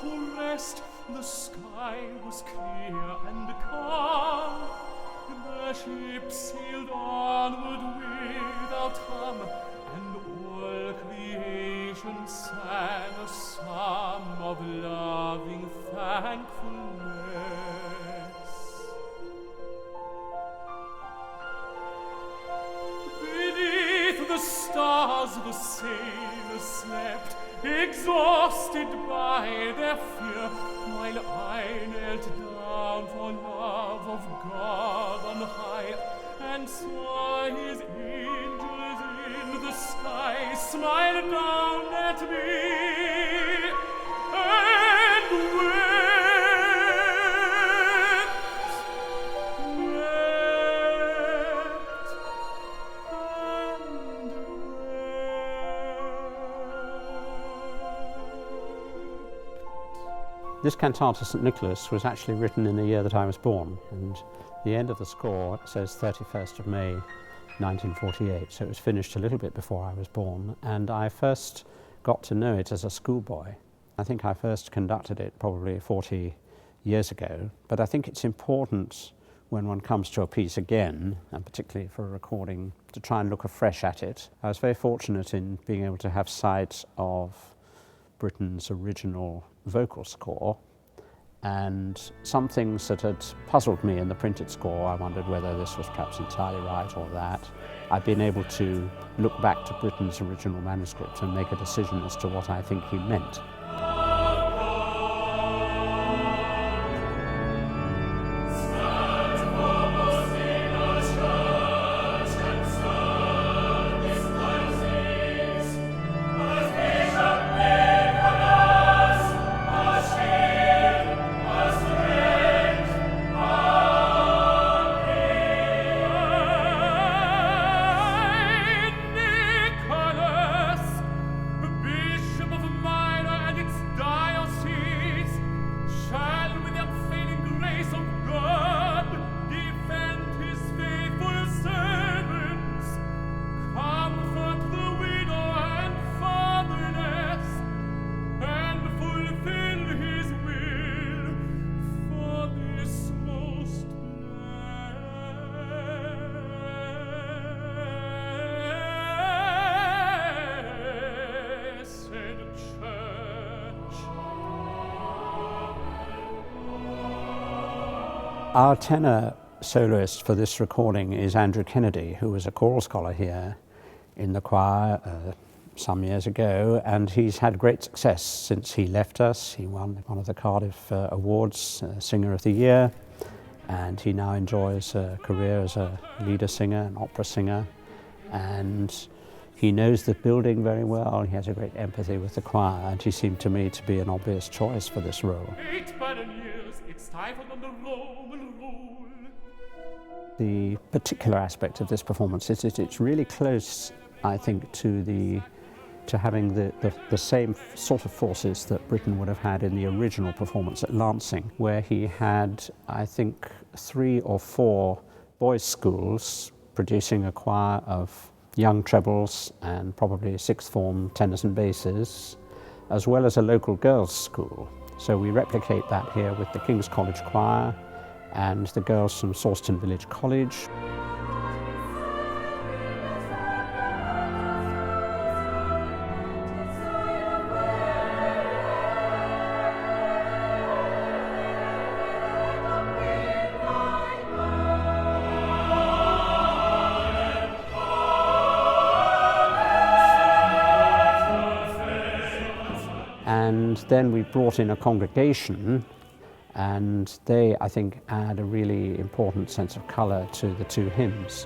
to rest, the sky was clear and calm. The ship sailed onward without harm, and all creation sang a psalm of loving thankfulness. Beneath the stars the sailors slept, exhausted by their fear, while I knelt down for love of God on high, and saw his angels in the sky smile down at me, and wept. This cantata, St. Nicholas, was actually written in the year that I was born, and the end of the score says 31st of May 1948, so it was finished a little bit before I was born, and I first got to know it as a schoolboy. I think I first conducted it probably 40 years ago, but I think it's important when one comes to a piece again, and particularly for a recording, to try and look afresh at it. I was very fortunate in being able to have sight of Britten's original vocal score, and some things that had puzzled me in the printed score, I wondered whether this was perhaps entirely right or that. I've been able to look back to Britten's original manuscript and make a decision as to what I think he meant. Our tenor soloist for this recording is Andrew Kennedy, who was a choral scholar here in the choir some years ago, and he's had great success since he left us. He won one of the Cardiff Awards, Singer of the Year, and he now enjoys a career as a leader singer, an opera singer, and he knows the building very well. He has a great empathy with the choir, and he seemed to me to be an obvious choice for this role. 8 barren years, it stifled on the Roman rule. The particular aspect of this performance is that it's really close, I think, to having the same sort of forces that Britten would have had in the original performance at Lancing, where he had, I think, 3 or 4 boys' schools producing a choir of young trebles and probably sixth form tenors and basses, as well as a local girls' school. So we replicate that here with the King's College Choir and the girls from Sawston Village College. And then we brought in a congregation, and they, I think, add a really important sense of colour to the 2 hymns.